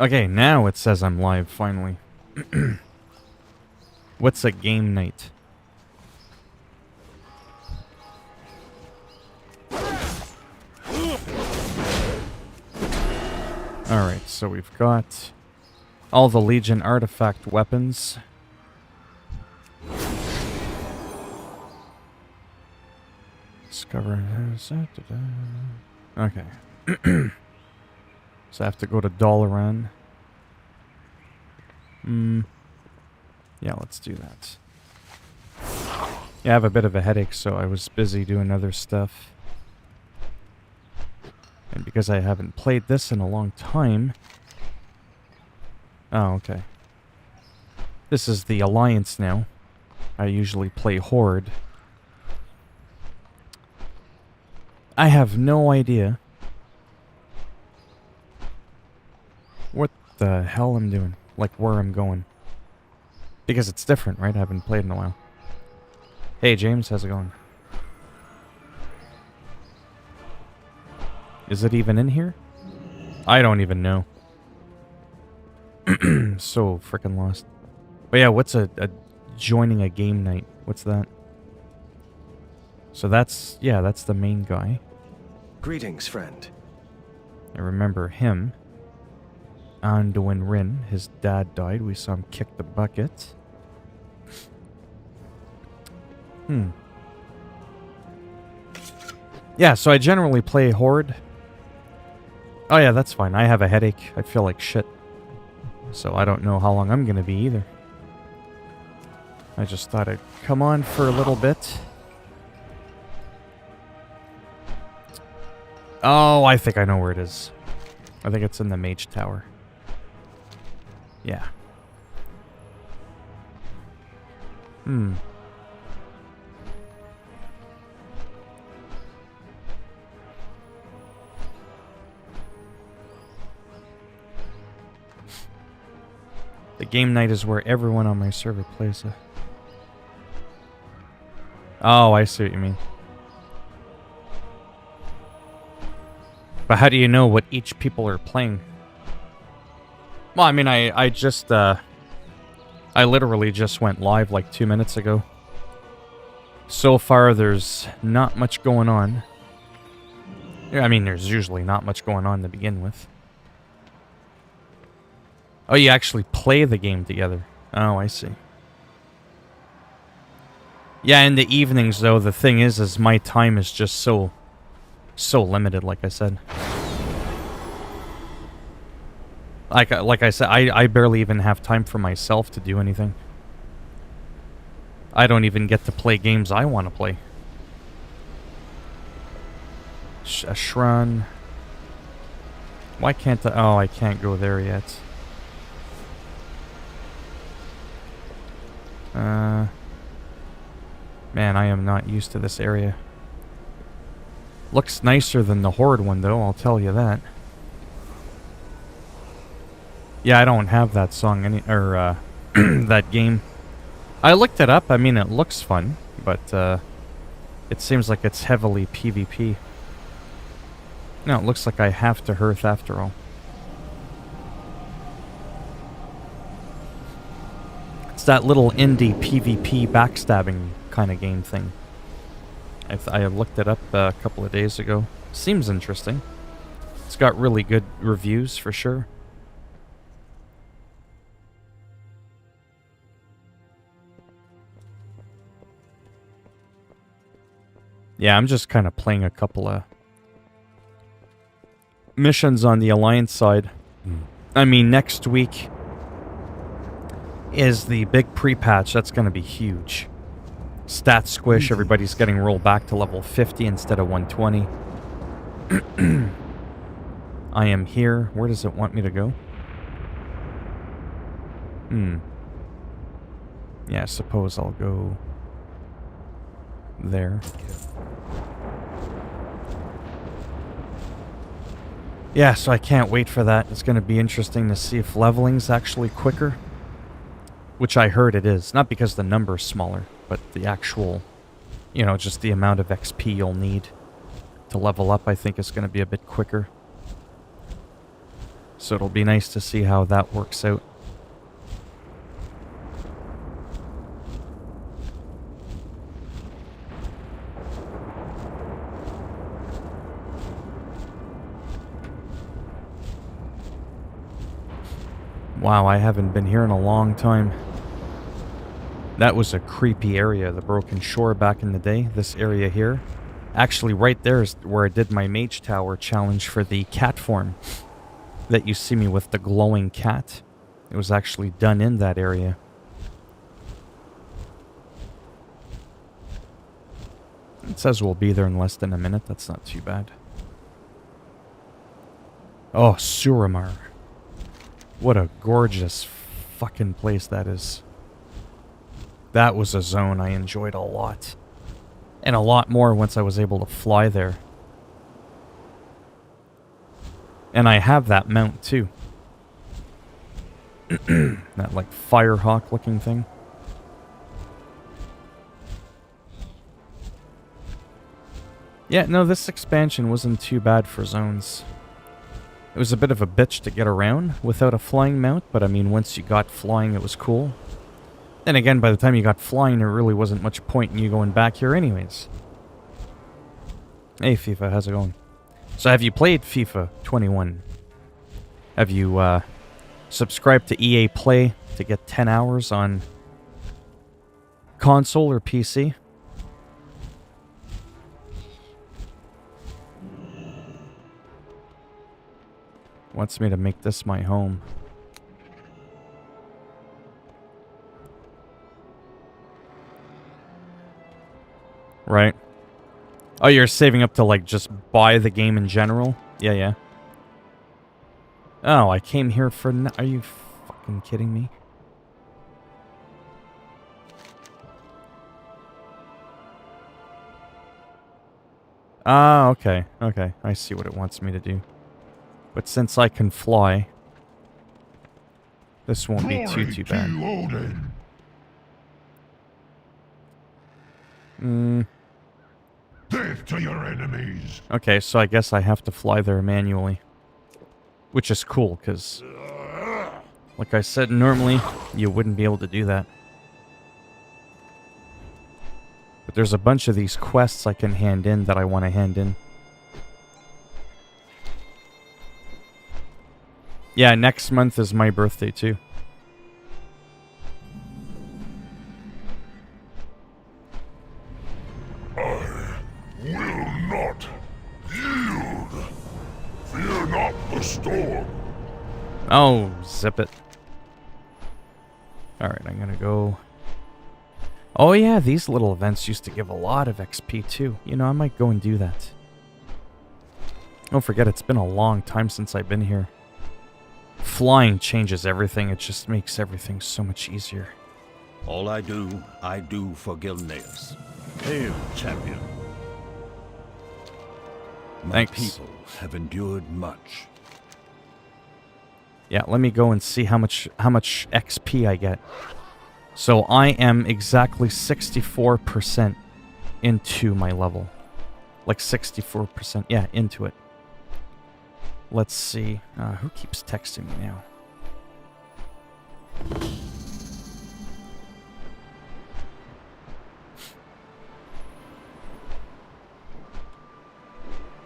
Okay, now it says I'm live, finally. What's a game night? Alright, so we've got all the Legion artifact weapons. Discover... Okay. So I have to go to Dalaran. Yeah, let's do that. Yeah, I have a bit of a headache, so I was busy doing other stuff. And because I haven't played this in a long time... Oh, okay. This is the Alliance now. I usually play Horde. I have no idea what the hell I'm doing. Like, where I'm going. Because it's different, right? I haven't played in a while. Hey, James, how's it going? Is it even in here? I don't even know. So freaking lost. But yeah, what's a joining a game night? What's that? So that's, yeah, that's the main guy. Greetings, friend. I remember him. Anduin Rin, his dad died. We saw him kick the bucket. Yeah, so I generally play Horde. Oh yeah, that's fine. I have a headache. I feel like shit. So I don't know how long I'm gonna be either. I just thought I'd come on for a little bit. Oh, I think I know where it is. I think it's in the Mage Tower. Yeah. The game night is where everyone on my server plays it. Oh, I see what you mean. But how do you know what each people are playing? Well, I mean, I just, I literally just went live like 2 minutes ago. So far, there's not much going on. Yeah, I mean, there's usually not much going on to begin with. Oh, you actually play the game together. Oh, I see. Yeah, in the evenings, though, the thing is my time is just so limited, like I said. Like I said, I barely even have time for myself to do anything. I don't even get to play games I want to play. Ashran. Why can't I... Oh, I can't go there yet. Man, I am not used to this area. Looks nicer than the Horde one, though, I'll tell you that. Yeah, I don't have that song that game. I looked it up. I mean, it looks fun, but it seems like it's heavily PvP. No, it looks like I have to hearth after all. It's that little indie PvP backstabbing kind of game thing. I looked it up a couple of days ago. Seems interesting. It's got really good reviews for sure. Yeah, I'm just kind of playing a couple of missions on the Alliance side. I mean, next week is the big pre-patch. That's going to be huge. Stat squish, everybody's getting rolled back to level 50 instead of 120. I am here. Where does it want me to go? Yeah, I suppose I'll go there. Yeah, so I can't wait for that. It's going to be interesting to see if leveling's actually quicker. Which I heard it is. Not because the number's smaller, but the actual, you know, just the amount of XP you'll need to level up, I think is going to be a bit quicker. So it'll be nice to see how that works out. Wow, I haven't been here in a long time. That was a creepy area, the Broken Shore back in the day, this area here. Actually, right there is where I did my Mage Tower challenge for the cat form that you see me with, the glowing cat. It was actually done in that area. It says we'll be there in less than a minute. That's not too bad. Oh, Suramar. What a gorgeous fucking place that is. That was a zone I enjoyed a lot. And a lot more once I was able to fly there. And I have that mount too. That like Firehawk looking thing. Yeah, no, this expansion wasn't too bad for zones. It was a bit of a bitch to get around without a flying mount, but I mean, once you got flying, it was cool. Then again, by the time you got flying, there really wasn't much point in you going back here anyways. Hey, FIFA, how's it going? So have you played FIFA 21? Have you subscribed to EA Play to get 10 hours on console or PC? Wants me to make this my home. Right. Oh, you're saving up to, like, just buy the game in general? Yeah, yeah. Oh, I came here for... Are you fucking kidding me? Ah, okay. Okay, I see what it wants me to do. But since I can fly, this won't be too bad. Death to your enemies. Okay, so I guess I have to fly there manually. Which is cool, because, like I said, normally you wouldn't be able to do that. But there's a bunch of these quests I can hand in that I want to hand in. Yeah, next month is my birthday, too. I will not yield. Fear not the storm. Oh, zip it. Alright, I'm gonna go... Oh yeah, these little events used to give a lot of XP, too. You know, I might go and do that. Don't forget, it's been a long time since I've been here. Flying changes everything. It just makes everything so much easier. All I do for Gilneas. Hail, champion. My Thanks. people have endured much. Yeah, let me go and see how much XP I get. So I am exactly 64% into my level. Like 64%. Yeah, into it. Let's see. Who keeps texting me now?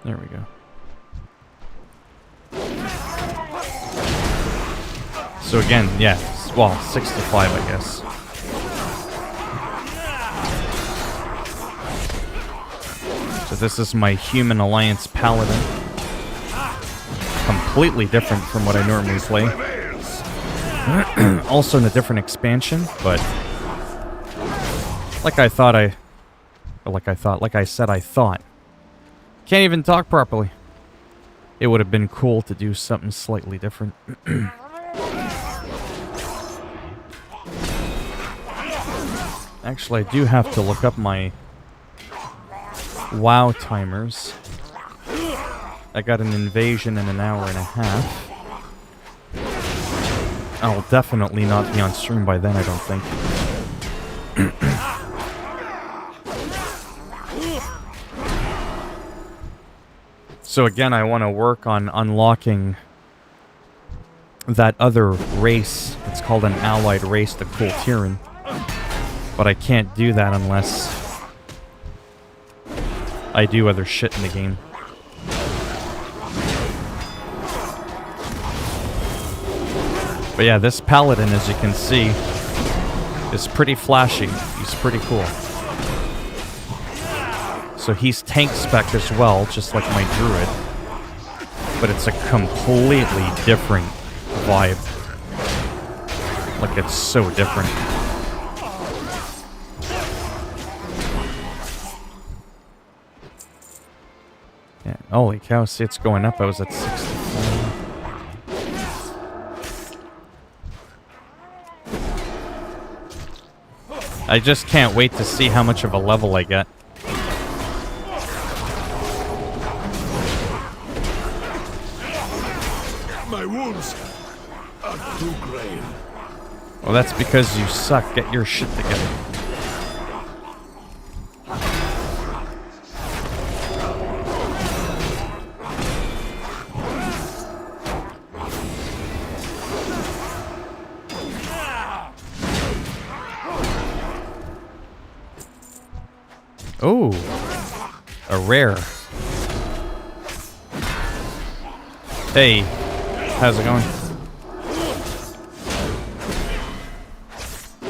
There we go. So again, yeah, well, 65, I guess. So this is my Human Alliance Paladin. Completely different from what I normally play. Also in a different expansion, but like I said, I thought. Can't even talk properly. It would have been cool to do something slightly different. Actually, I do have to look up my WoW timers. I got an invasion in an hour and a half. I'll definitely not be on stream by then, I don't think. So again, I want to work on unlocking that other race. It's called an allied race, the Kultiran. But I can't do that unless I do other shit in the game. But yeah, this paladin, as you can see, is pretty flashy. He's pretty cool. So he's tank spec as well, just like my druid. But it's a completely different vibe. Like, it's so different. Yeah, holy cow, see, it's going up. I was at 64. I just can't wait to see how much of a level I get. My wounds are too grave. Well, that's because you suck. Get your shit together. Oh, a rare. Hey, how's it going?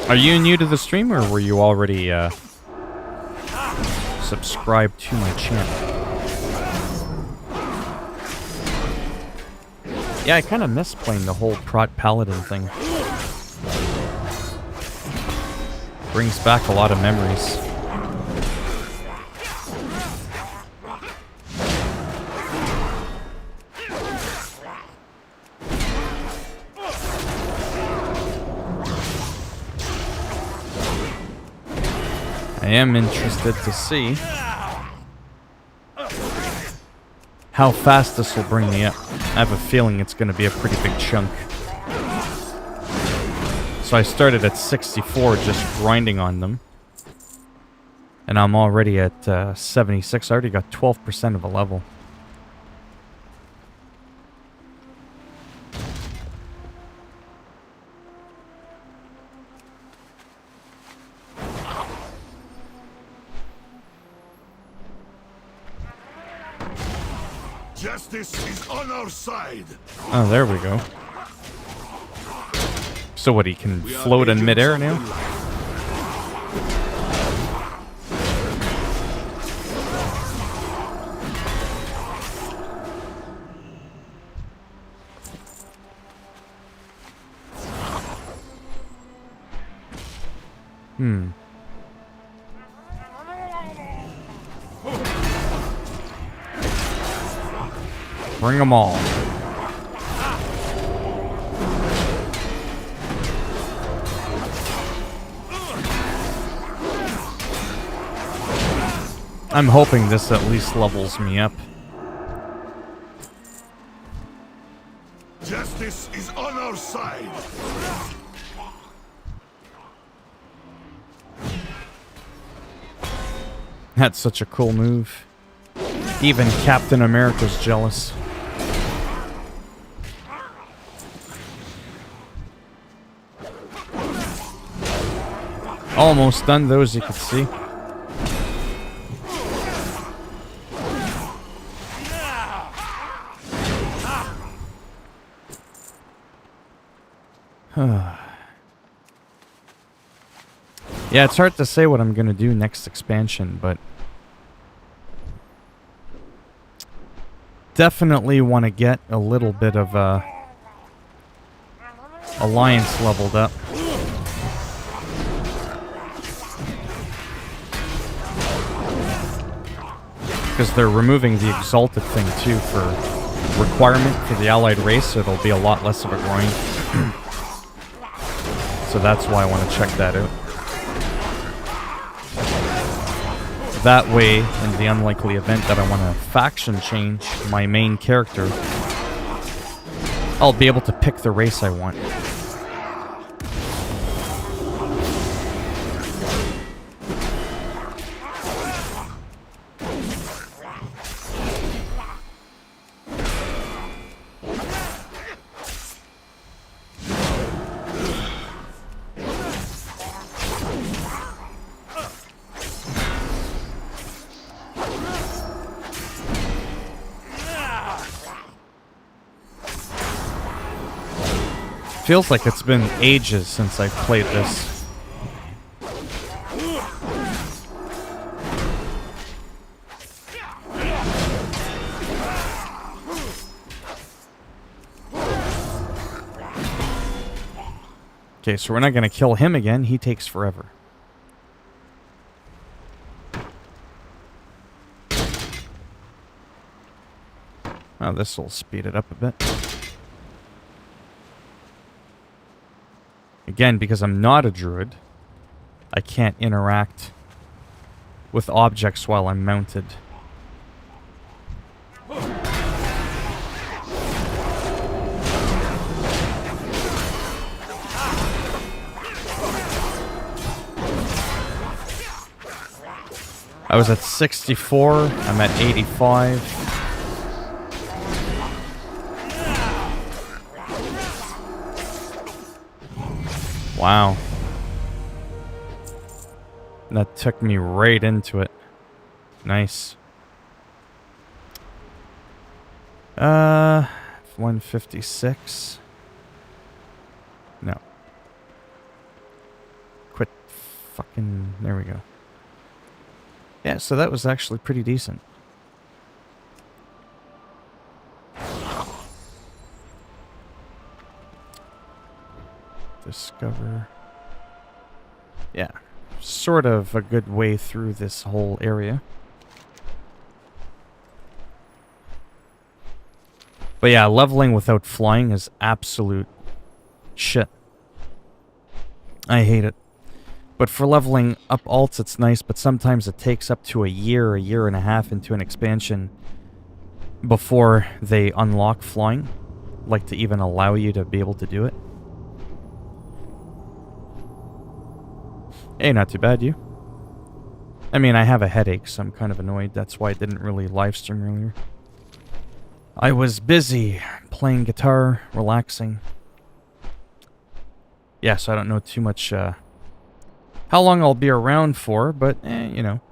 Are you new to the stream, or were you already subscribed to my channel? Yeah, I kind of miss playing the whole Prot Paladin thing. Brings back a lot of memories. I am interested to see how fast this will bring me up. I have a feeling it's going to be a pretty big chunk. So I started at 64 just grinding on them. And I'm already at 76. I already got 12% of a level. Justice is on our side. Oh, there we go. So what, he can float in midair now? Bring them all. I'm hoping this at least levels me up. Justice is on our side. That's such a cool move. Even Captain America's jealous. Almost done, those you could see. Yeah, it's hard to say what I'm gonna do next expansion, but definitely want to get a little bit of alliance leveled up. Because they're removing the exalted thing too for requirement for the allied race, so it'll be a lot less of a grind. So that's why I want to check that out. That way, in the unlikely event that I want to faction change my main character, I'll be able to pick the race I want. Feels like it's been ages since I've played this. Okay, so we're not going to kill him again. He takes forever. Oh, this will speed it up a bit. Again, because I'm not a druid, I can't interact with objects while I'm mounted. I was at 64, I'm at 85. Wow. That took me right into it. Nice. 156. No. Quit fucking... There we go. Yeah, so that was actually pretty decent. Discover. Yeah, sort of a good way through this whole area. But yeah, leveling without flying is absolute shit. I hate it. But for leveling up alts, it's nice, but sometimes it takes up to a year and a half into an expansion before they unlock flying, like to even allow you to be able to do it. Hey, not too bad, you. I mean, I have a headache, so I'm kind of annoyed. That's why I didn't really live stream earlier. I was busy playing guitar, relaxing. Yeah, so I don't know too much how long I'll be around for, but, you know.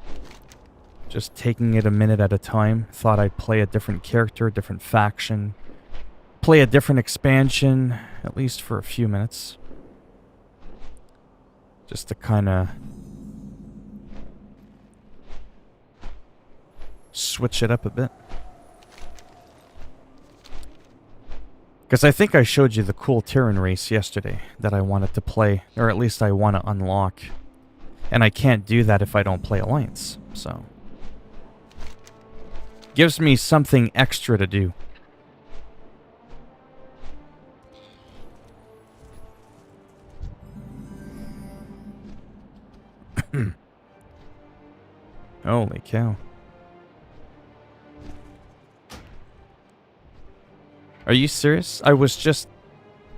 Just taking it a minute at a time. Thought I'd play a different character, different faction. Play a different expansion, at least for a few minutes. Just to kind of switch it up a bit. Because I think I showed you the cool Terran race yesterday that I wanted to play, or at least I want to unlock. And I can't do that if I don't play Alliance, so... Gives me something extra to do. Holy cow. Are you serious? I was just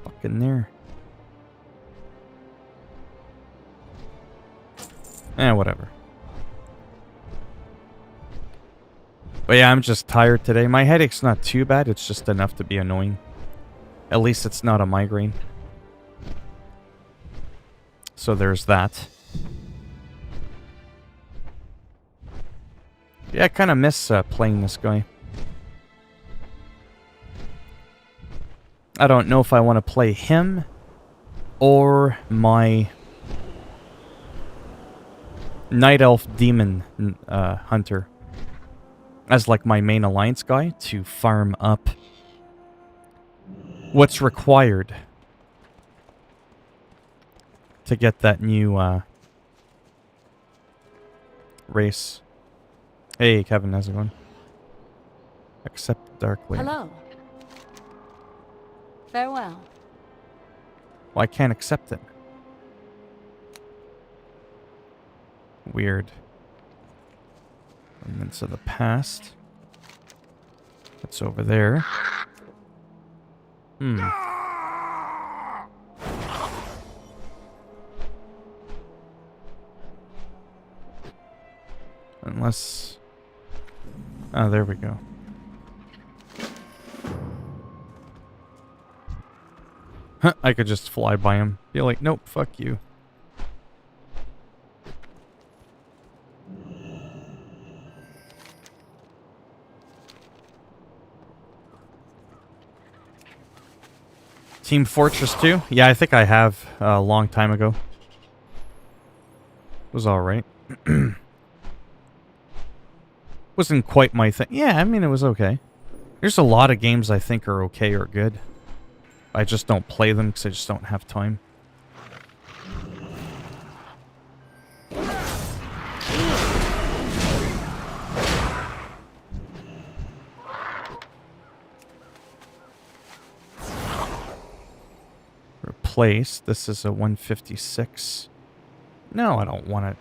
fucking there. Whatever. But yeah, I'm just tired today. My headache's not too bad. It's just enough to be annoying. At least it's not a migraine. So there's that. Yeah, I kind of miss playing this guy. I don't know if I want to play him or my Night Elf Demon Hunter as like my main alliance guy to farm up what's required to get that new race. Hey Kevin, how's it going? Accept darkly. Hello. Farewell. Well, I can't accept it. Weird. Remnants of the past. That's over there. Unless... Oh, there we go. Huh, I could just fly by him. Be like, nope, fuck you. Team Fortress 2? Yeah, I think I have a long time ago. It was alright. Wasn't quite my thing. Yeah, I mean, it was okay. There's a lot of games I think are okay or good. I just don't play them because I just don't have time. Replace. This is a 156. No, I don't want to.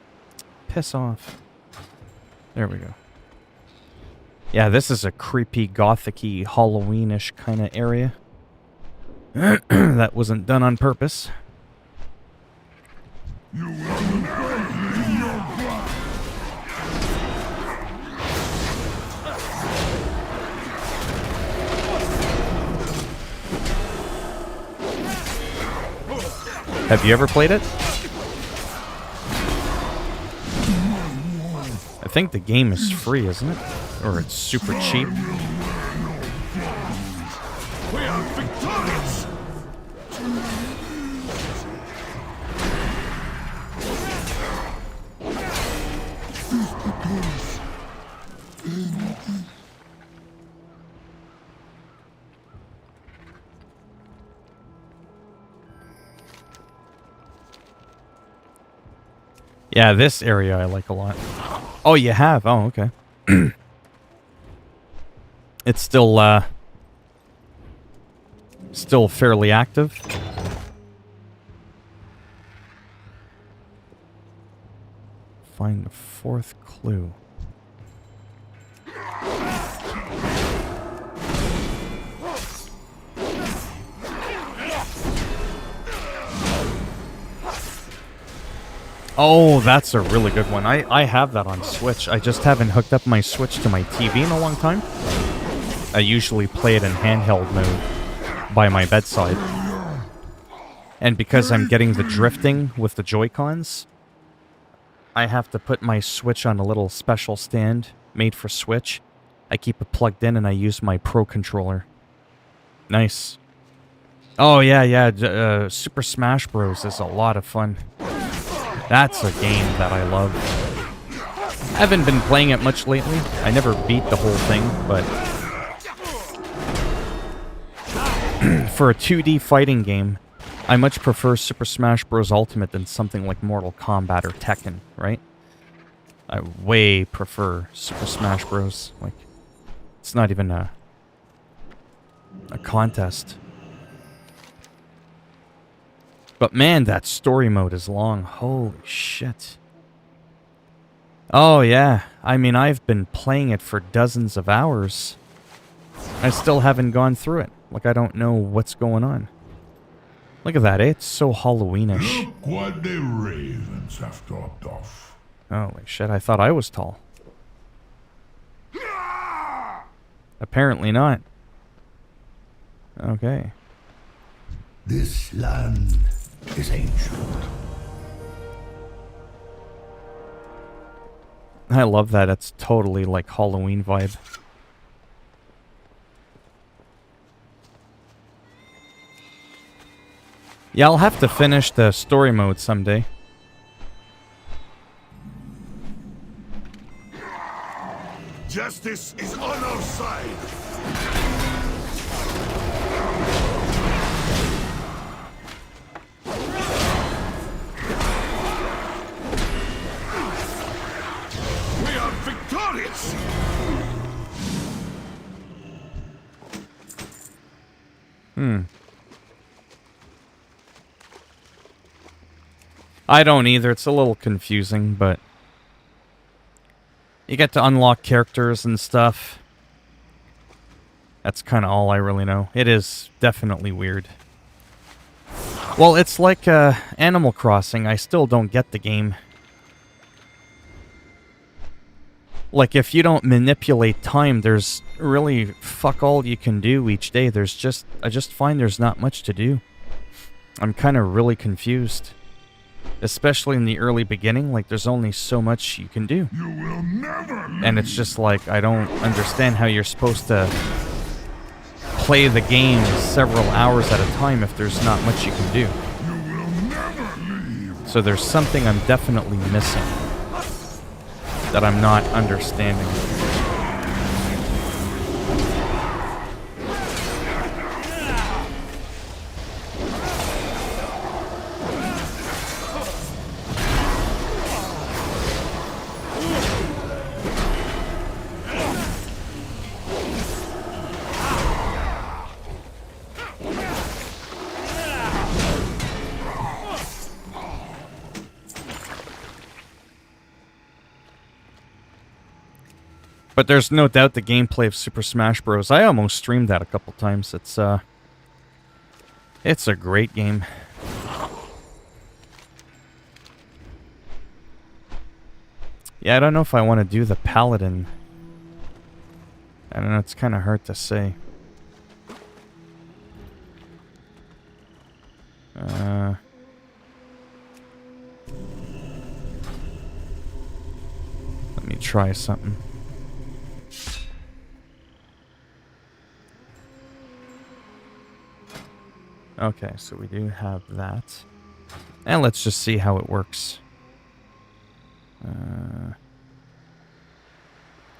Piss off. There we go. Yeah, this is a creepy, gothic-y, Halloween-ish kind of area. That wasn't done on purpose. You will never leave your blood. Have you ever played it? I think the game is free, isn't it? Or it's super cheap. We are victorious! Yeah, this area I like a lot. Oh, you have? Oh, okay. It's still fairly active. Find the fourth clue. Oh, that's a really good one. I have that on Switch. I just haven't hooked up my Switch to my TV in a long time. I usually play it in handheld mode by my bedside. And because I'm getting the drifting with the Joy-Cons, I have to put my Switch on a little special stand made for Switch. I keep it plugged in and I use my Pro Controller. Nice. Oh, yeah. Super Smash Bros. Is a lot of fun. That's a game that I love. I haven't been playing it much lately. I never beat the whole thing, but for a 2D fighting game, I much prefer Super Smash Bros. Ultimate than something like Mortal Kombat or Tekken, right? I way prefer Super Smash Bros. Like, it's not even a contest. But man, that story mode is long. Holy shit. Oh yeah, I mean, I've been playing it for dozens of hours. I still haven't gone through it. Like, I don't know what's going on. Look at that, it's so Halloweenish. Look what the ravens have dropped off. Holy shit, I thought I was tall. Apparently not. Okay. This land is ancient. I love that. It's totally like Halloween vibe. Yeah, I'll have to finish the story mode someday. Justice is on our side. We are victorious. I don't either. It's a little confusing, but you get to unlock characters and stuff. That's kind of all I really know. It is definitely weird. Well, it's like Animal Crossing. I still don't get the game. Like, if you don't manipulate time, there's really fuck all you can do each day. I just find there's not much to do. I'm kind of really confused. Especially in the early beginning, like, there's only so much you can do. You will never leave. And it's just like, I don't understand how you're supposed to play the game several hours at a time if there's not much you can do. So there's something I'm definitely missing that I'm not understanding. But there's no doubt the gameplay of Super Smash Bros. I almost streamed that a couple times. It's a great game. Yeah, I don't know if I want to do the Paladin. I don't know, it's kind of hard to say. Let me try something. Okay, so we do have that. And let's just see how it works.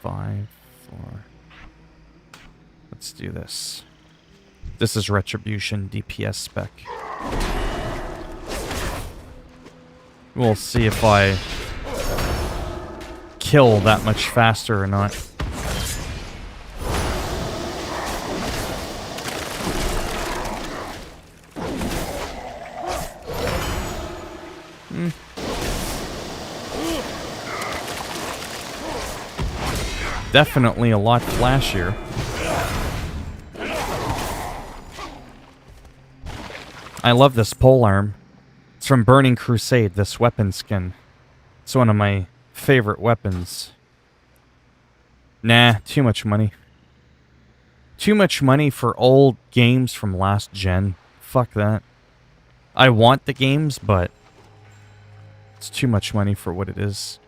5, 4. Let's do this. This is Retribution DPS spec. We'll see if I kill that much faster or not. Definitely a lot flashier. I love this polearm. It's from Burning Crusade, this weapon skin. It's one of my favorite weapons. Nah, too much money. Too much money for old games from last gen. Fuck that. I want the games, but it's too much money for what it is.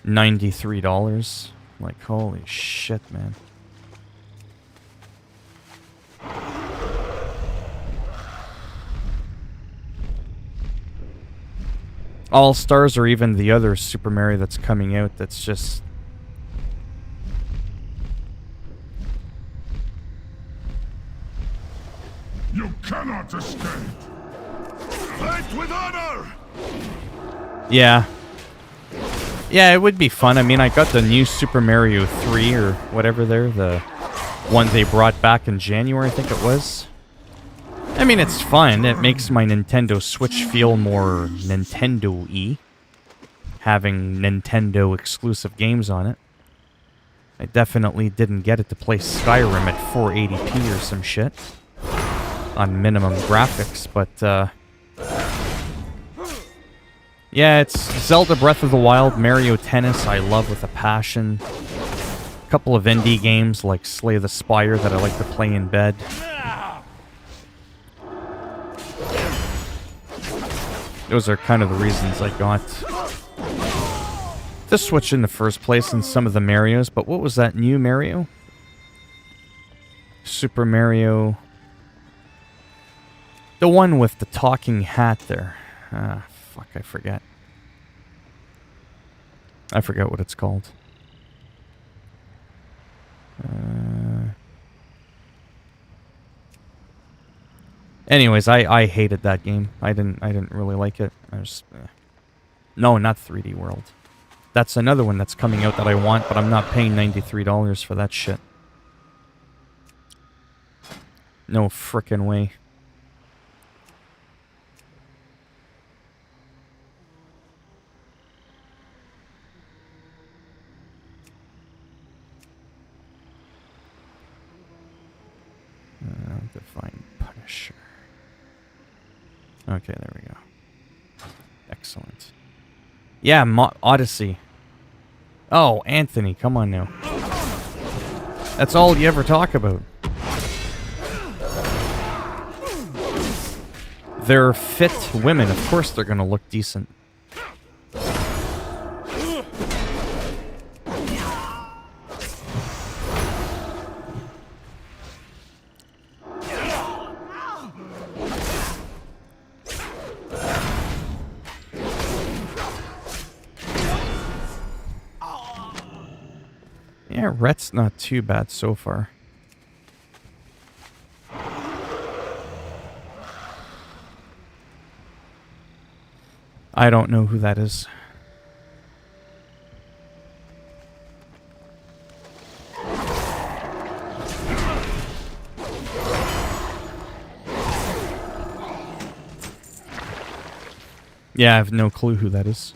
$93. Like, holy shit, man. All Stars or even the other Super Mario that's coming out that's just... You cannot escape. Fight with honor. Yeah. Yeah, it would be fun. I mean, I got the new Super Mario 3 or whatever there, the one they brought back in January, I think it was. I mean, it's fun. It makes my Nintendo Switch feel more Nintendo-y, having Nintendo exclusive games on it. I definitely didn't get it to play Skyrim at 480p or some shit on minimum graphics, but yeah, it's Zelda Breath of the Wild, Mario Tennis, I love with a passion. A couple of indie games like Slay the Spire that I like to play in bed. Those are kind of the reasons I got the Switch in the first place in some of the Marios. But what was that new Mario? Super Mario. The one with the talking hat there. Ah, fuck, I forget. I forget what it's called. Anyways, I hated that game. I didn't really like it. I just no, not 3D World. That's another one that's coming out that I want, but I'm not paying $93 for that shit. No frickin' way. Define Punisher. Okay, there we go. Excellent. Yeah, Odyssey. Oh, Anthony, come on now. That's all you ever talk about. They're fit women. Of course they're gonna look decent. Yeah, Rhett's not too bad so far. I don't know who that is. Yeah, I have no clue who that is.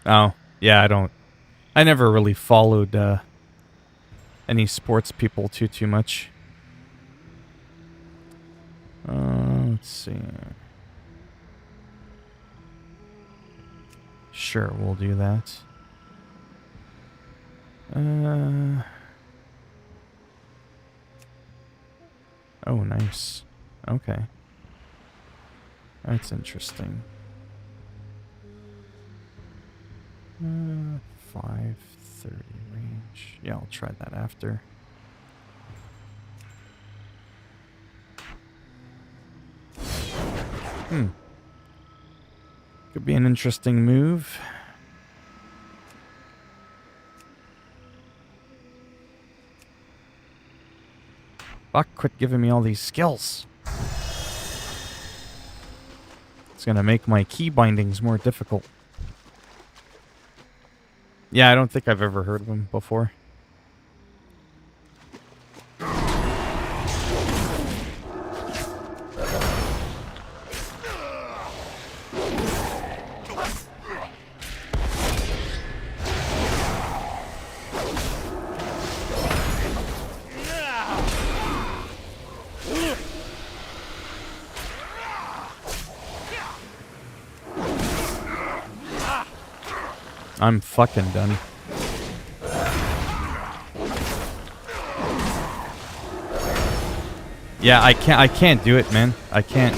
Oh, yeah, I never really followed any sports people too much. Let's see. Sure, we'll do that. Oh, nice. Okay. That's interesting. 530 range. Yeah, I'll try that after. Could be an interesting move. Fuck, quit giving me all these skills. It's gonna make my key bindings more difficult. Yeah, I don't think I've ever heard of him before. I'm fucking done. Yeah, I can't do it, man. I can't.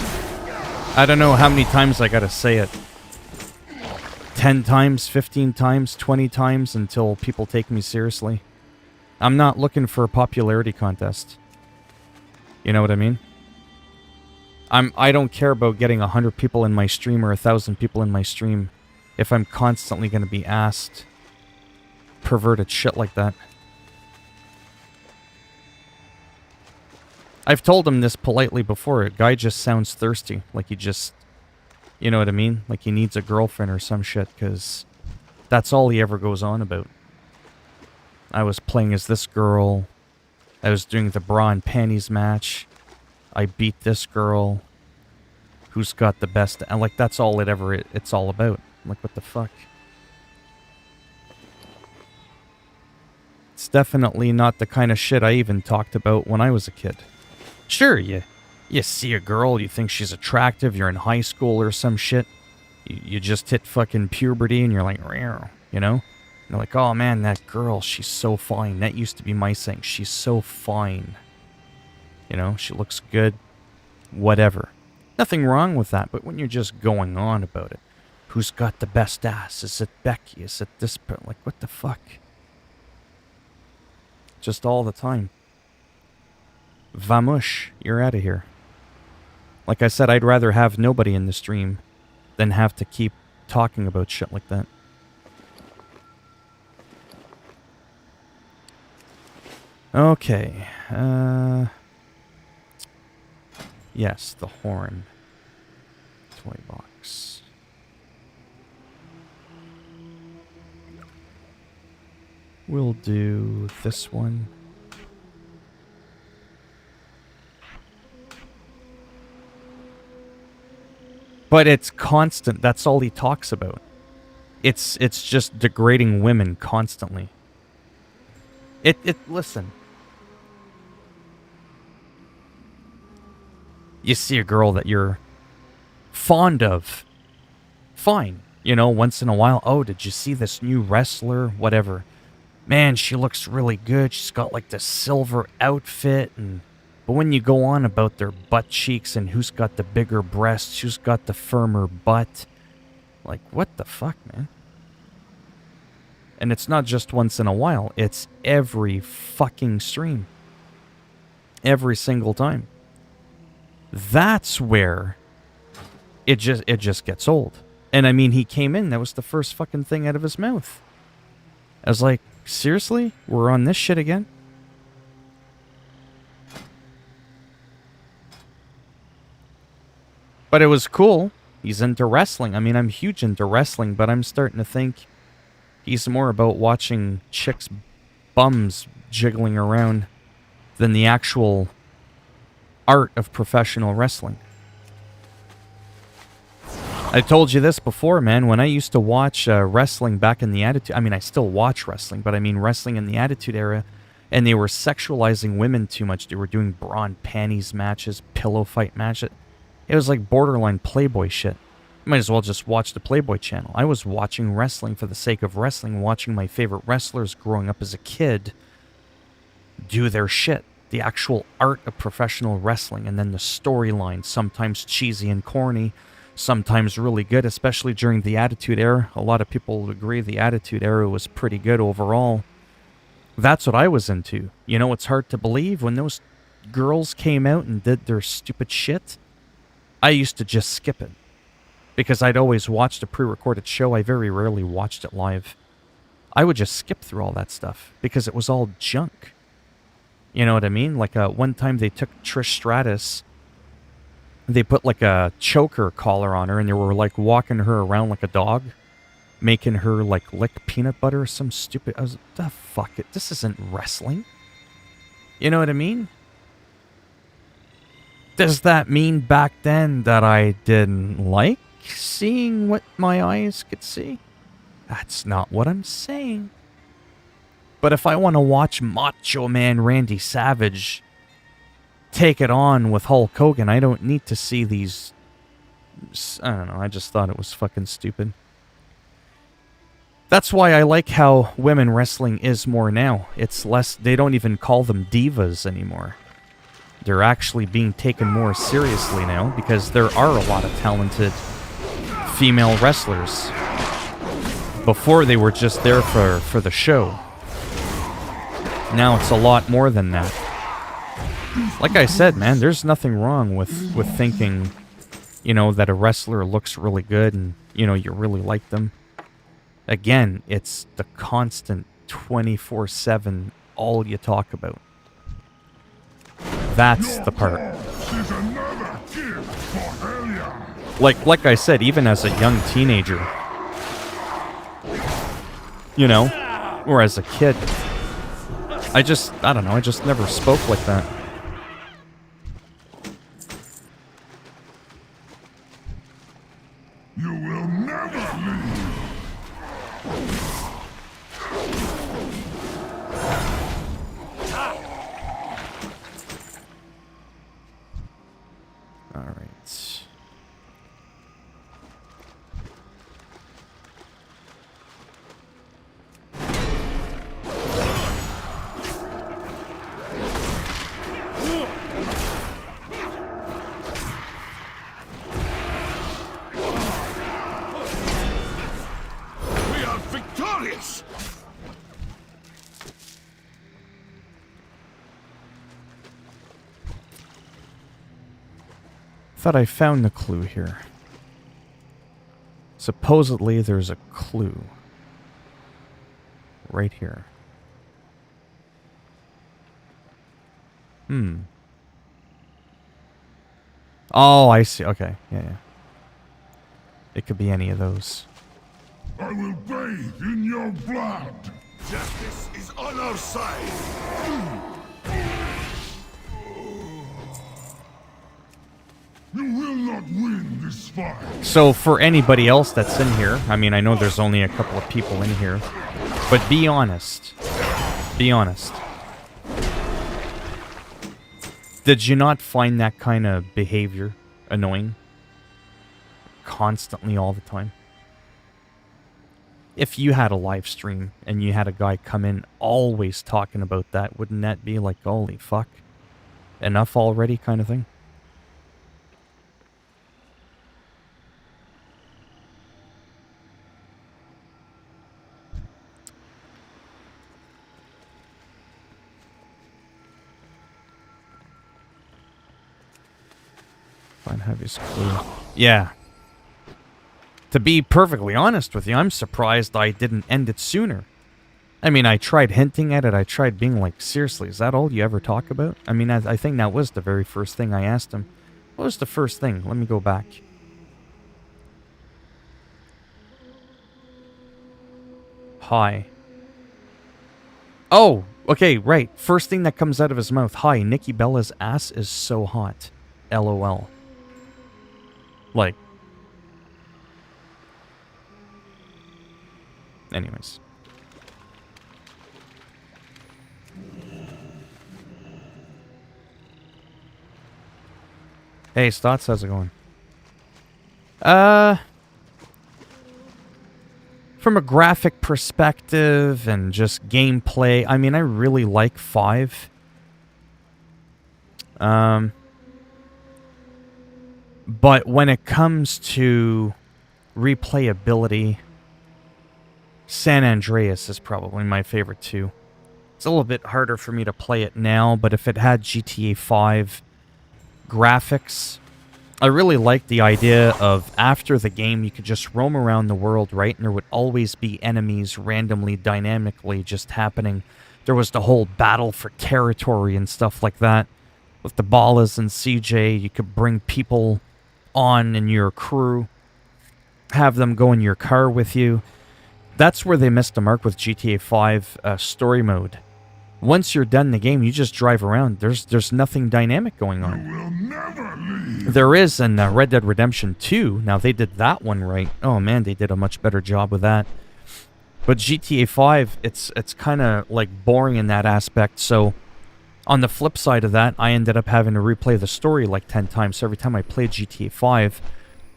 I don't know how many times I gotta say it. 10 times, 15 times, 20 times until people take me seriously. I'm not looking for a popularity contest. You know what I mean? I don't care about getting 100 people in my stream or 1,000 people in my stream if I'm constantly going to be asked perverted shit like that. I've told him this politely before. A guy just sounds thirsty. Like he just... You know what I mean? Like he needs a girlfriend or some shit, because that's all he ever goes on about. I was playing as this girl. I was doing the bra and panties match. I beat this girl. Who's got the best... And like, that's all it's all about. I'm like, what the fuck? It's definitely not the kind of shit I even talked about when I was a kid. Sure, you see a girl, you think she's attractive, you're in high school or some shit. You just hit fucking puberty and you're like, you know? You're like, oh man, that girl, she's so fine. That used to be my saying, she's so fine. You know, she looks good. Whatever. Nothing wrong with that, but when you're just going on about it, who's got the best ass? Is it Becky? Is it this? Like, what the fuck? Just all the time. Vamush, you're out of here. Like I said, I'd rather have nobody in the stream than have to keep talking about shit like that. Okay. Yes, the horn. Toy box. We'll do this one. But it's constant. That's all he talks about. It's just degrading women constantly. Listen. You see a girl that you're fond of. Fine. You know, once in a while. Oh, did you see this new wrestler? Whatever. Man, she looks really good. She's got like this silver outfit. But when you go on about their butt cheeks and who's got the bigger breasts, who's got the firmer butt. Like, what the fuck, man? And it's not just once in a while. It's every fucking stream. Every single time. That's where it just gets old. And I mean, he came in, that was the first fucking thing out of his mouth. I was like, seriously? We're on this shit again? But it was cool. He's into wrestling. I mean, I'm huge into wrestling, but I'm starting to think he's more about watching chicks' bums jiggling around than the actual art of professional wrestling. I told you this before, man. When I used to watch wrestling back in the Attitude... I mean, I still watch wrestling, but I mean wrestling in the Attitude Era, and they were sexualizing women too much. They were doing bra and panties matches, pillow fight matches. It was like borderline Playboy shit. You might as well just watch the Playboy channel. I was watching wrestling for the sake of wrestling, watching my favorite wrestlers growing up as a kid do their shit. The actual art of professional wrestling, and then the storyline, sometimes cheesy and corny, sometimes really good, especially during the Attitude Era. A lot of people would agree the Attitude Era was pretty good overall. That's what I was into. You know, it's hard to believe when those girls came out and did their stupid shit. I used to just skip it. Because I'd always watched a pre-recorded show. I very rarely watched it live. I would just skip through all that stuff because it was all junk. You know what I mean? Like one time they took Trish Stratus, they put like a choker collar on her and they were like walking her around like a dog, making her like lick peanut butter or some stupid... I was like, the fuck it, this isn't wrestling. You know what I mean? Does that mean back then that I didn't like seeing what my eyes could see? That's not what I'm saying. But if I want to watch Macho Man Randy Savage take it on with Hulk Hogan, I don't need to see these... I don't know, I just thought it was fucking stupid. That's why I like how women wrestling is more now. It's less... They don't even call them divas anymore. They're actually being taken more seriously now because there are a lot of talented female wrestlers. Before they were just there for the show. Now it's a lot more than that. Like I said, man, there's nothing wrong with thinking, you know, that a wrestler looks really good and, you know, you really like them. Again, it's the constant 24/7 all you talk about. That's the part. Like I said, even as a young teenager, you know, or as a kid, I don't know, I just never spoke like that. You will never leave. All right. We are victorious. Thought I found the clue here. Supposedly there's a clue. Right here. Oh, I see. Okay. Yeah. It could be any of those. I will bathe in your blood. Justice is on our side. You will not win this fight. So for anybody else that's in here, I mean, I know there's only a couple of people in here, but be honest. Be honest. Did you not find that kind of behavior annoying? Constantly, all the time? If you had a live stream and you had a guy come in always talking about that, wouldn't that be like, holy fuck, enough already kind of thing? Find Heavy's clue. Yeah. To be perfectly honest with you, I'm surprised I didn't end it sooner. I mean, I tried hinting at it. I tried being like, seriously, is that all you ever talk about? I mean, I think that was the very first thing I asked him. What was the first thing? Let me go back. Hi. Oh, okay, right. First thing that comes out of his mouth. Hi, Nikki Bella's ass is so hot. LOL. Like. Anyways. Hey, Stotts, how's it going? From a graphic perspective and just gameplay, I mean, I really like 5. But when it comes to replayability, San Andreas is probably my favorite too. It's a little bit harder for me to play it now, but if it had GTA 5 graphics, I really like the idea of after the game you could just roam around the world, right? And there would always be enemies randomly, dynamically just happening. There was the whole battle for territory and stuff like that. With the Ballas and CJ, you could bring people on in your crew, have them go in your car with you. That's where they missed the mark with GTA 5 story mode. Once you're done the game, you just drive around. There's nothing dynamic going on. You will never leave. There is in Red Dead Redemption 2. Now, they did that one right. Oh, man, they did a much better job with that. But GTA 5, it's kind of, like, boring in that aspect. So, on the flip side of that, I ended up having to replay the story, like, 10 times. So, every time I play GTA 5,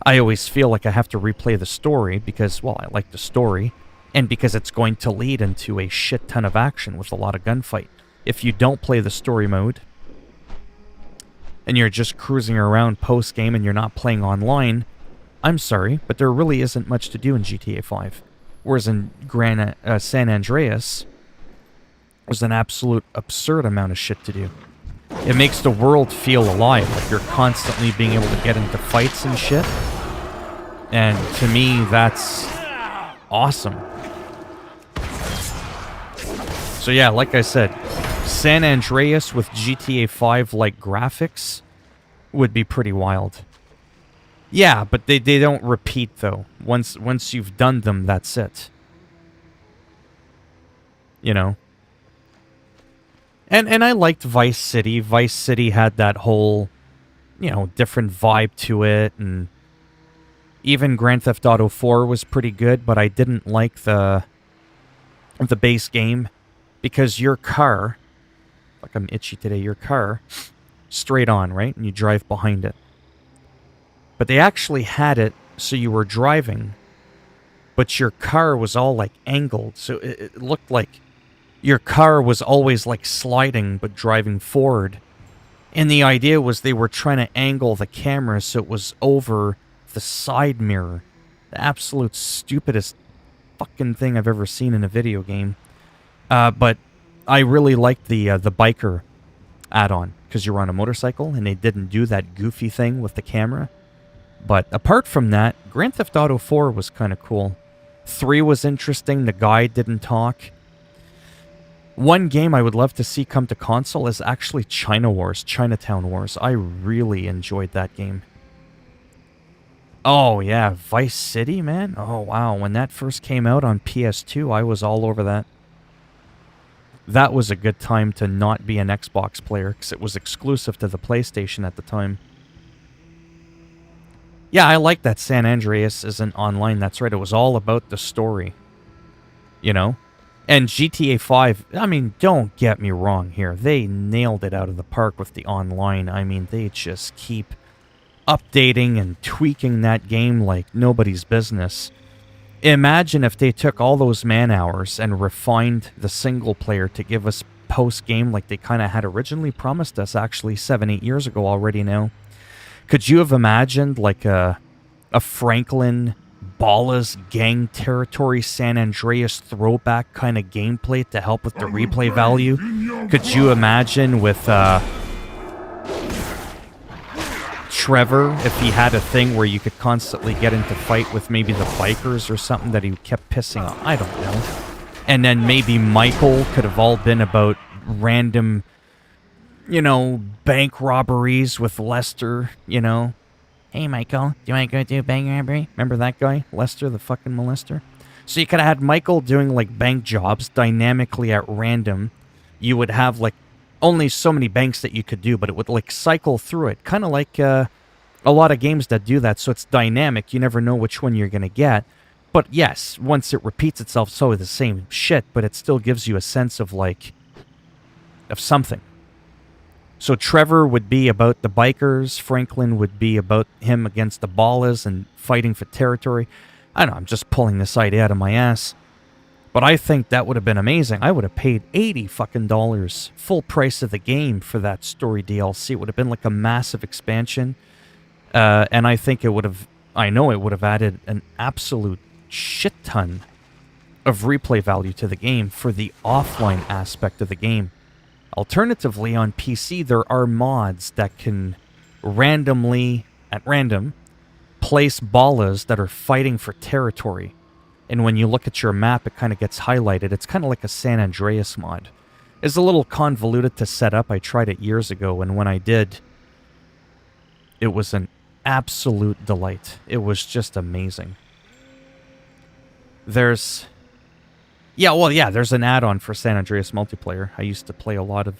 I always feel like I have to replay the story because, well, I like the story. And because it's going to lead into a shit ton of action with a lot of gunfight. If you don't play the story mode, and you're just cruising around post-game and you're not playing online, I'm sorry, but there really isn't much to do in GTA 5. Whereas in San Andreas, there's an absolute absurd amount of shit to do. It makes the world feel alive, like you're constantly being able to get into fights and shit. And to me, that's awesome. So yeah, like I said, San Andreas with GTA 5-like graphics would be pretty wild. Yeah, but they don't repeat, though. Once you've done them, that's it. You know? And I liked Vice City. Vice City had that whole, you know, different vibe to it, and even Grand Theft Auto 4 was pretty good, but I didn't like the base game. Because your car, like I'm itchy today, your car, straight on, right? And you drive behind it. But they actually had it so you were driving, but your car was all like angled. So it looked like your car was always like sliding, but driving forward. And the idea was they were trying to angle the camera so it was over the side mirror. The absolute stupidest fucking thing I've ever seen in a video game. But I really liked the biker add-on, because you were on a motorcycle, and they didn't do that goofy thing with the camera. But apart from that, Grand Theft Auto 4 was kind of cool. 3 was interesting, the guy didn't talk. One game I would love to see come to console is actually Chinatown Wars. I really enjoyed that game. Oh yeah, Vice City, man? Oh wow, when that first came out on PS2, I was all over that. That was a good time to not be an Xbox player, because it was exclusive to the PlayStation at the time. Yeah, I like that San Andreas isn't online, that's right, it was all about the story. You know? And GTA 5, I mean, don't get me wrong here, they nailed it out of the park with the online. I mean, they just keep updating and tweaking that game like nobody's business. Imagine if they took all those man-hours and refined the single-player to give us post-game like they kind of had originally promised us, actually 7-8 years ago already now. Could you have imagined like a Franklin, Ballas, Gang Territory, San Andreas throwback kind of gameplay to help with the replay value? Could you imagine with Trevor, if he had a thing where you could constantly get into fight with maybe the bikers or something that he kept pissing off. I don't know. And then maybe Michael could have all been about random, you know, bank robberies with Lester, you know. Hey, Michael, do you want to go do a bank robbery? Remember that guy? Lester, the fucking molester? So you could have had Michael doing, like, bank jobs dynamically at random. You would have, like, only so many banks that you could do, but it would, like, cycle through it. Kind of like a lot of games that do that, so it's dynamic. You never know which one you're going to get. But yes, once it repeats itself, so the same shit, but it still gives you a sense of, like, of something. So Trevor would be about the bikers. Franklin would be about him against the Ballas and fighting for territory. I don't know, I'm just pulling this idea out of my ass. But I think that would have been amazing. I would have paid $80 fucking dollars, full price of the game for that story DLC. It would have been like a massive expansion. And I think it would have, I know it would have added an absolute shit ton of replay value to the game for the offline aspect of the game. Alternatively, on PC, there are mods that can randomly, at random, place ballas that are fighting for territory. And when you look at your map, it kind of gets highlighted. It's kind of like a San Andreas mod. It's a little convoluted to set up. I tried it years ago, and when I did, it was an absolute delight. It was just amazing. There's... there's an add-on for San Andreas multiplayer. I used to play a lot of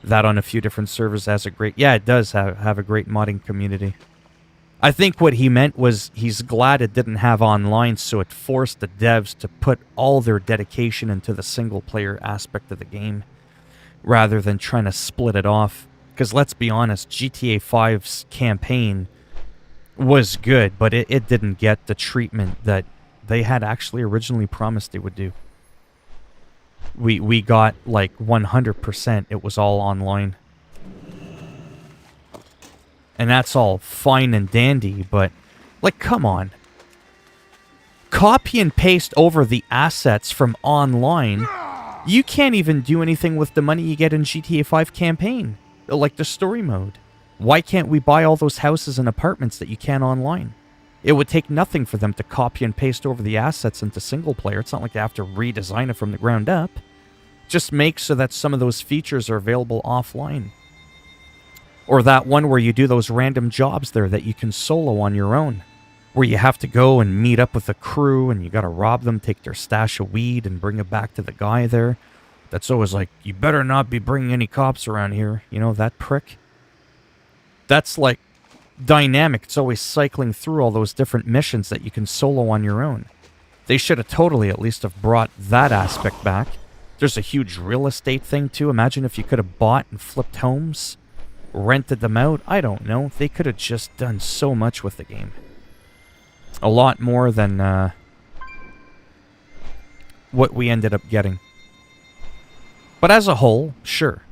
that on a few different servers as a great... Yeah, it does have a great modding community. I think what he meant was he's glad it didn't have online, so it forced the devs to put all their dedication into the single-player aspect of the game, rather than trying to split it off. Because let's be honest, GTA 5's campaign was good, but it didn't get the treatment that they had actually originally promised they would do. We got, like, 100%. It was all online. And that's all fine and dandy, but, like, come on. Copy and paste over the assets from online. You can't even do anything with the money you get in GTA 5 campaign. Like the story mode. Why can't we buy all those houses and apartments that you can online? It would take nothing for them to copy and paste over the assets into single player. It's not like they have to redesign it from the ground up. Just make so that some of those features are available offline. Or that one where you do those random jobs there that you can solo on your own. Where you have to go and meet up with a crew and you gotta rob them, take their stash of weed and bring it back to the guy there. That's always like, you better not be bringing any cops around here. You know, that prick? That's like dynamic. It's always cycling through all those different missions that you can solo on your own. They should have totally at least have brought that aspect back. There's a huge real estate thing too. Imagine if you could have bought and flipped homes. Rented them out. I don't know. They could have just done so much with the game. A lot more than what we ended up getting. But as a whole, sure.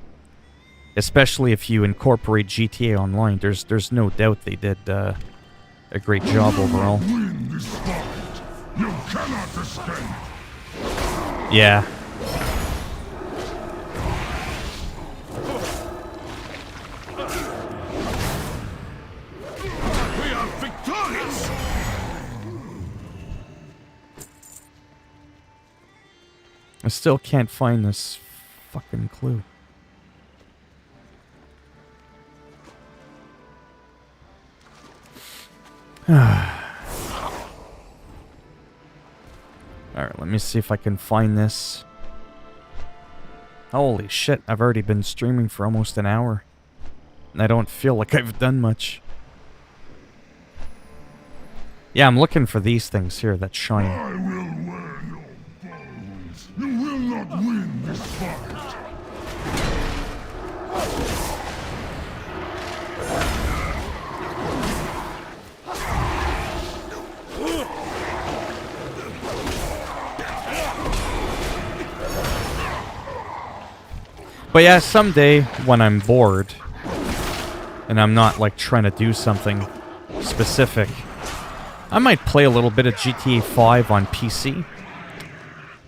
Especially if you incorporate GTA Online, there's no doubt they did a great job overall. Win this fight. You cannot escape. Yeah. We are victorious. I still can't find this fucking clue. Alright, let me see if I can find this. Holy shit, I've already been streaming for almost an hour. And I don't feel like I've done much. Yeah, I'm looking for these things here that shine. I will wear your bones. You will not win this fight. But yeah, someday when I'm bored and I'm not like trying to do something specific, I might play a little bit of GTA 5 on PC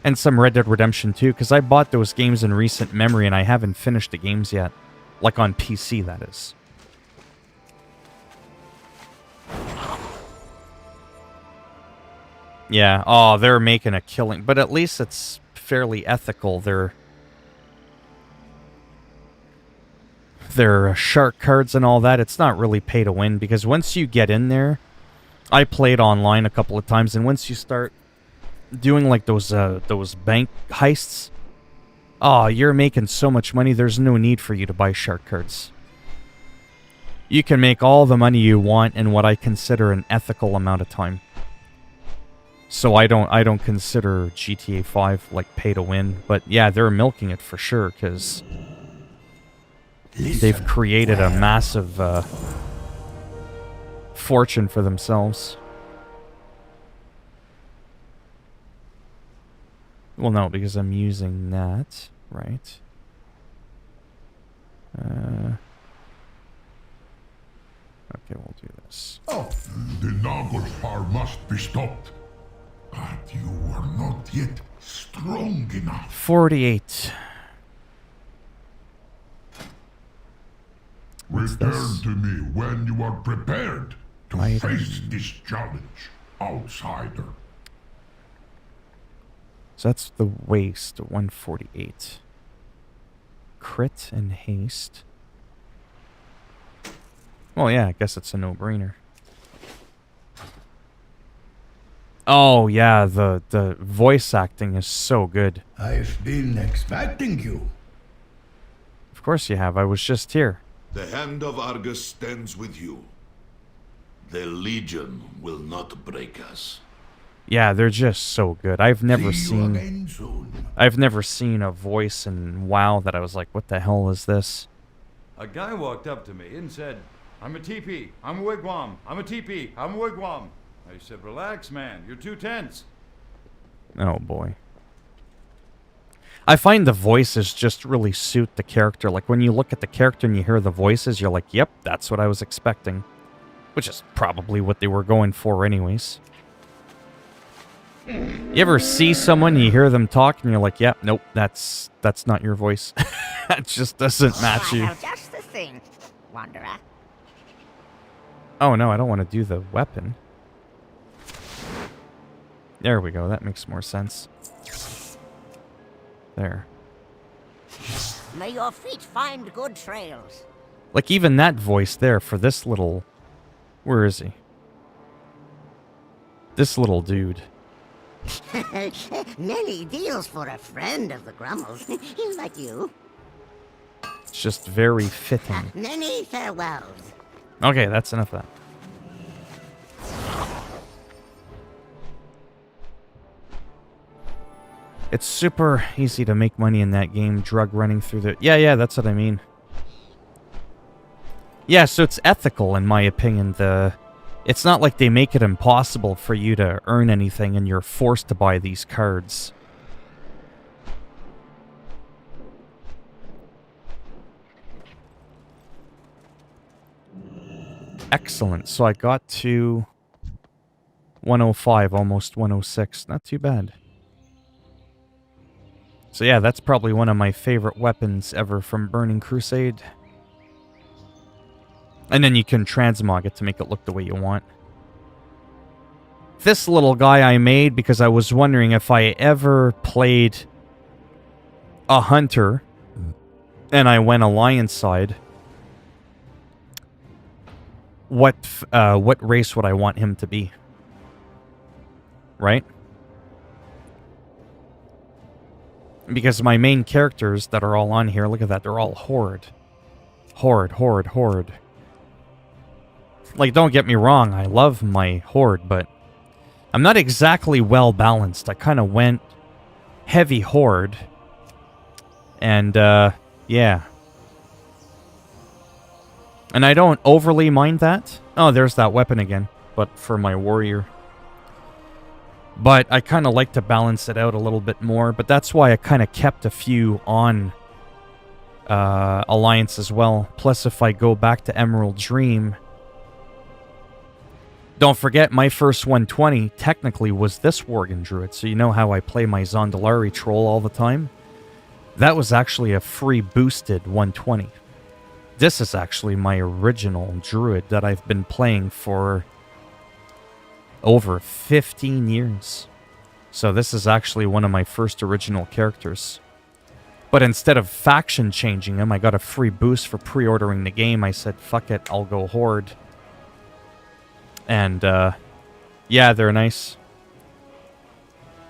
and some Red Dead Redemption 2, because I bought those games in recent memory and I haven't finished the games yet. Like on PC, that is. Yeah, oh, they're making a killing. But at least it's fairly ethical. Their shark cards and all that, it's not really pay to win, because once you get in there, I played online a couple of times, and once you start doing like those bank heists, oh, you're making so much money, there's no need for you to buy shark cards. You can make all the money you want in what I consider an ethical amount of time. So I don't consider GTA 5 like pay to win, but yeah, they're milking it for sure, because they've created a massive fortune for themselves. Well, no, because I'm using that, right? Okay, we'll do this. Oh, the Nagelfar must be stopped. But you are not yet strong enough. 48. Return to me when you are prepared to face this challenge, outsider. So that's the waste, 148. Crit and haste. Well, yeah, I guess it's a no-brainer. Oh, yeah, the voice acting is so good. I've been expecting you. Of course you have, I was just here. The hand of Argus stands with you. The Legion will not break us. Yeah, they're just so good. I've never See you again soon. I've never seen a voice in WoW that I was like, what the hell is this? A guy walked up to me and said, I'm a teepee, I'm a wigwam, I'm a teepee, I'm a wigwam. I said, relax, man, you're too tense. Oh, boy. I find the voices just really suit the character. Like, when you look at the character and you hear the voices, you're like, yep, that's what I was expecting. Which is probably what they were going for anyways. You ever see someone, you hear them talk, and you're like, yep, nope, that's not your voice. That just doesn't match you. Well, just the thing, Wanderer. Oh, no, I don't want to do the weapon. There we go, that makes more sense. There. May your feet find good trails. Like, even that voice there for this little... Where is he? This little dude. Nelly deals for a friend of the Grummels. He's like you. It's just very fitting. Many farewells. Okay, that's enough of that. It's super easy to make money in that game, drug running through the... Yeah, that's what I mean. Yeah, so it's ethical, in my opinion. It's not like they make it impossible for you to earn anything and you're forced to buy these cards. Excellent. So I got to 105, almost 106. Not too bad. So yeah, that's probably one of my favorite weapons ever from Burning Crusade. And then you can transmog it to make it look the way you want. This little guy I made because I was wondering if I ever played a hunter and I went alliance side, what race would I want him to be? Right? Because my main characters that are all on here, look at that, they're all Horde. Horde. Like, don't get me wrong, I love my Horde, but I'm not exactly well balanced. I kind of went heavy Horde. And, yeah. And I don't overly mind that. Oh, there's that weapon again, but for my warrior. But I kind of like to balance it out a little bit more. But that's why I kind of kept a few on Alliance as well. Plus, if I go back to Emerald Dream... Don't forget, my first 120 technically was this Worgen Druid. So you know how I play my Zondalari troll all the time? That was actually a free boosted 120. This is actually my original Druid that I've been playing for... Over 15 years. So this is actually one of my first original characters. But instead of faction changing him, I got a free boost for pre-ordering the game. I said, fuck it, I'll go Horde. And, yeah, they're nice.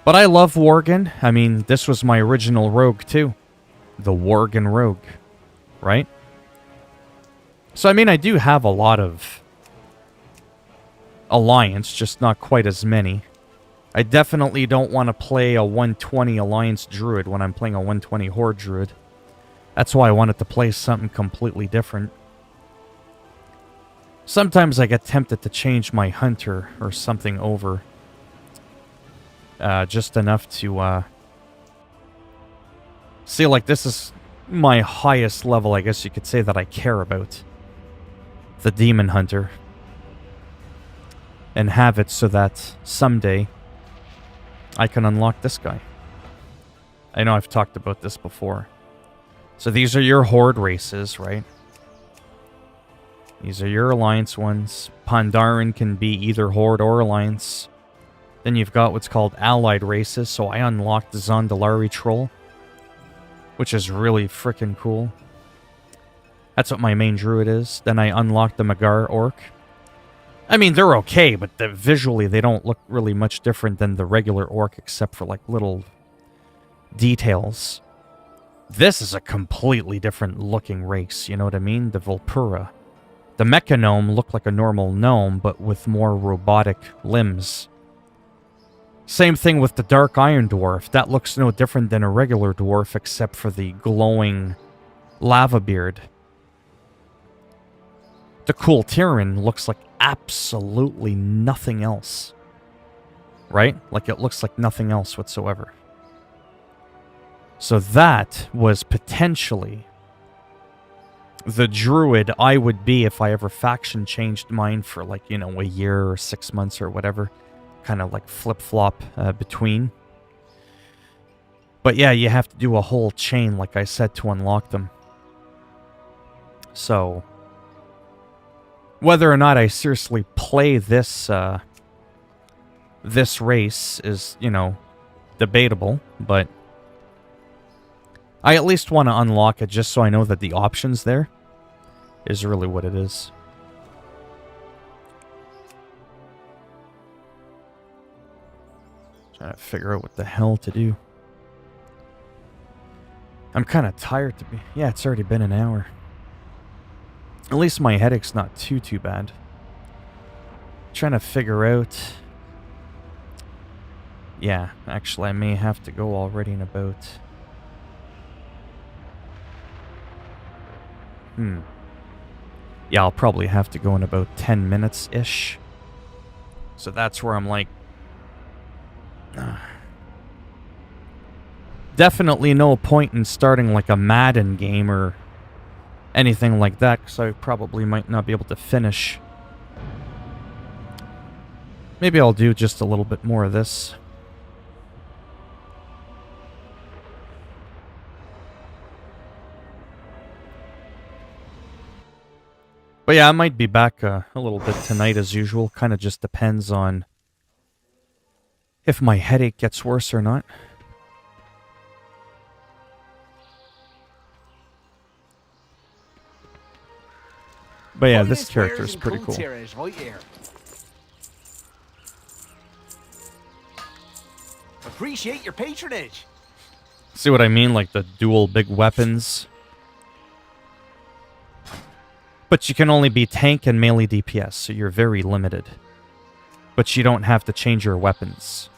But I love Worgen. I mean, this was my original rogue, too. The Worgen rogue. Right? So, I mean, I do have a lot of Alliance, just not quite as many. I definitely don't want to play a 120 Alliance Druid when I'm playing a 120 Horde Druid. That's why I wanted to play something completely different. Sometimes I get tempted to change my Hunter or something over. Just enough to, see, like, this is my highest level, I guess you could say, that I care about. The Demon Hunter. And have it so that someday I can unlock this guy. I know I've talked about this before. So these are your Horde races, right? These are your Alliance ones. Pandaren can be either Horde or Alliance. Then you've got what's called Allied races. So I unlocked the Zondalari Troll, which is really freaking cool. That's what my main Druid is. Then I unlocked the Magar Orc. I mean, they're okay, but visually they don't look really much different than the regular Orc, except for, like, little details. This is a completely different looking race, you know what I mean? The Volpura. The Mecha Gnome looked like a normal gnome, but with more robotic limbs. Same thing with the Dark Iron Dwarf. That looks no different than a regular dwarf, except for the glowing lava beard. The Cool Tyran looks like absolutely nothing else. Right? Like, it looks like nothing else whatsoever. So that was potentially the Druid I would be if I ever faction changed mine for, like, you know, a year or 6 months or whatever. Kind of like flip-flop between. But yeah, you have to do a whole chain, like I said, to unlock them. So whether or not I seriously play this this race is, you know, debatable, but I at least want to unlock it just so I know that the options there is really what it is. Trying to figure out what the hell to do. I'm kind of tired to be... Yeah, it's already been an hour. At least my headache's not too bad. Trying to figure out... Yeah, actually I may have to go already in about... Yeah, I'll probably have to go in about 10 minutes-ish. So that's where I'm like... Definitely no point in starting like a Madden game or anything like that, because I probably might not be able to finish. Maybe I'll do just a little bit more of this. But yeah, I might be back a little bit tonight as usual. Kind of just depends on if my headache gets worse or not. But yeah, this character is pretty cool. Appreciate your patronage. See what I mean? Like the dual big weapons. But you can only be tank and melee DPS, so you're very limited. But you don't have to change your weapons.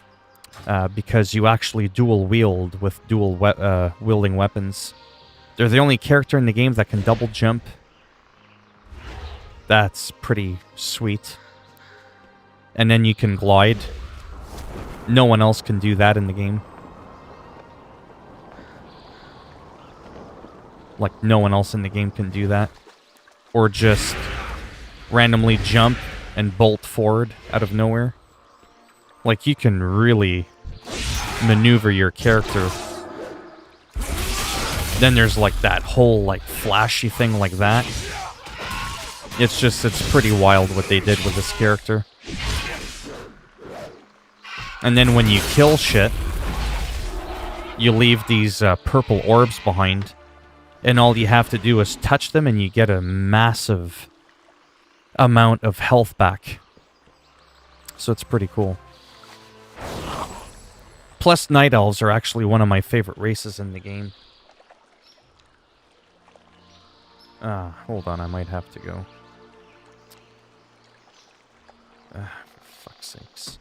Because you actually dual wield with dual wielding weapons. They're the only character in the game that can double jump. That's pretty sweet. And then you can glide. No one else can do that in the game. Like, no one else in the game can do that. Or just randomly jump and bolt forward out of nowhere. Like, you can really maneuver your character. Then there's, like, that whole, like, flashy thing like that. It's pretty wild what they did with this character. And then when you kill shit, you leave these purple orbs behind. And all you have to do is touch them and you get a massive amount of health back. So it's pretty cool. Plus, Night Elves are actually one of my favorite races in the game. Hold on, I might have to go. For fuck's sakes.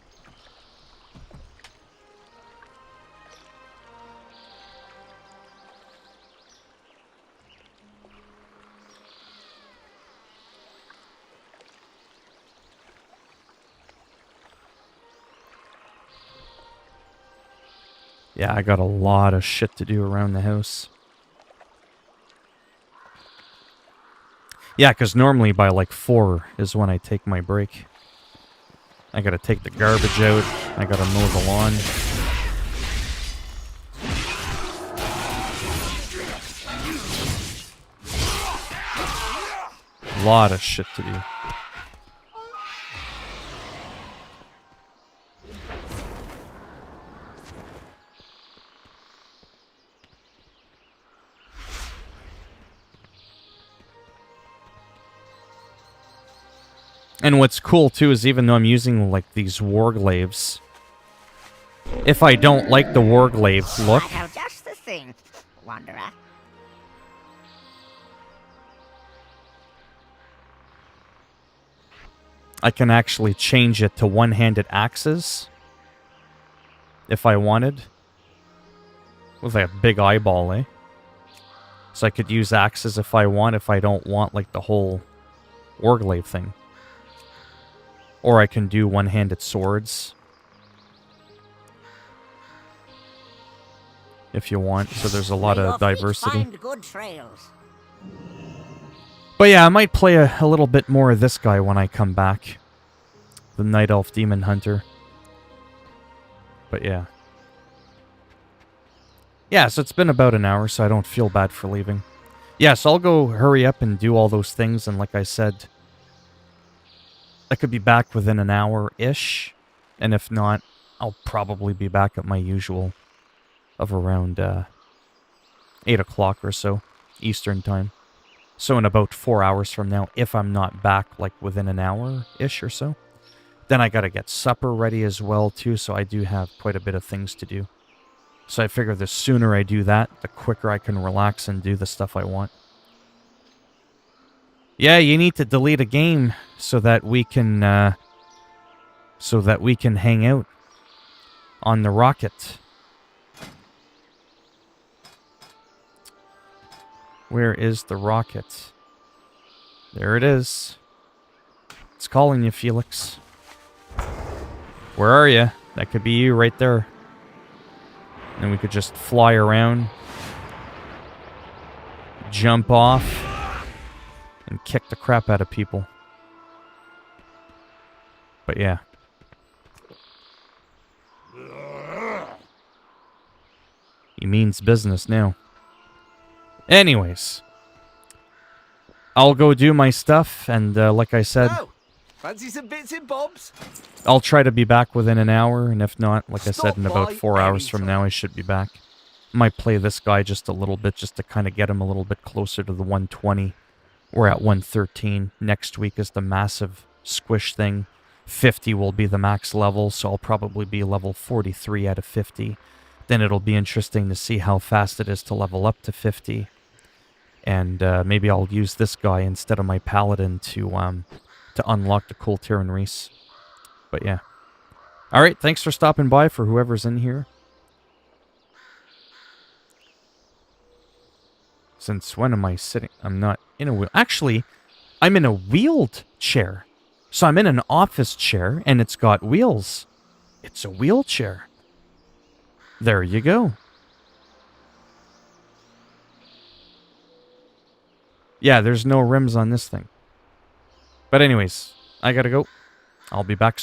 Yeah, I got a lot of shit to do around the house. Yeah, because normally by like 4 is when I take my break. I gotta take the garbage out. I gotta mow the lawn. A lot of shit to do. And what's cool, too, is even though I'm using, like, these warglaves, if I don't like the warglaive look, I know just the thing, Wanderer. I can actually change it to one-handed axes, if I wanted, with like a big eyeball, eh? So I could use axes if I want, if I don't want, like, the whole warglaive thing. Or I can do one-handed swords. If you want. So there's a lot of diversity. Find good trails. But yeah, I might play a little bit more of this guy when I come back. The Night Elf Demon Hunter. But yeah. Yeah, so it's been about an hour, so I don't feel bad for leaving. Yeah, so I'll go hurry up and do all those things, and like I said, I could be back within an hour-ish, and if not, I'll probably be back at my usual of around 8 o'clock or so, Eastern time. So in about 4 hours from now, if I'm not back like within an hour-ish or so, then I gotta get supper ready as well too, so I do have quite a bit of things to do. So I figure the sooner I do that, the quicker I can relax and do the stuff I want. Yeah, you need to delete a game so that we can hang out on the rocket. Where is the rocket? There it is. It's calling you, Felix. Where are you? That could be you right there. And we could just fly around, jump off, and kick the crap out of people. But yeah. He means business now. Anyways. I'll go do my stuff, and like I said, Oh, fancy some bits and bobs? I'll try to be back within an hour, and if not, like I said, in about by 4 hours from anytime. now, I should be back. Might play this guy just a little bit, just to kind of get him a little bit closer to the 120. We're at 113. Next week is the massive squish thing. 50 will be the max level, so I'll probably be level 43 out of 50. Then it'll be interesting to see how fast it is to level up to 50. And maybe I'll use this guy instead of my paladin to unlock the cool Terran race. But yeah. Alright, thanks for stopping by for whoever's in here. Since when am I sitting? I'm not in a wheel. Actually, I'm in a wheeled chair. So I'm in an office chair, and it's got wheels. It's a wheelchair. There you go. Yeah, there's no rims on this thing. But anyways, I gotta go. I'll be back soon.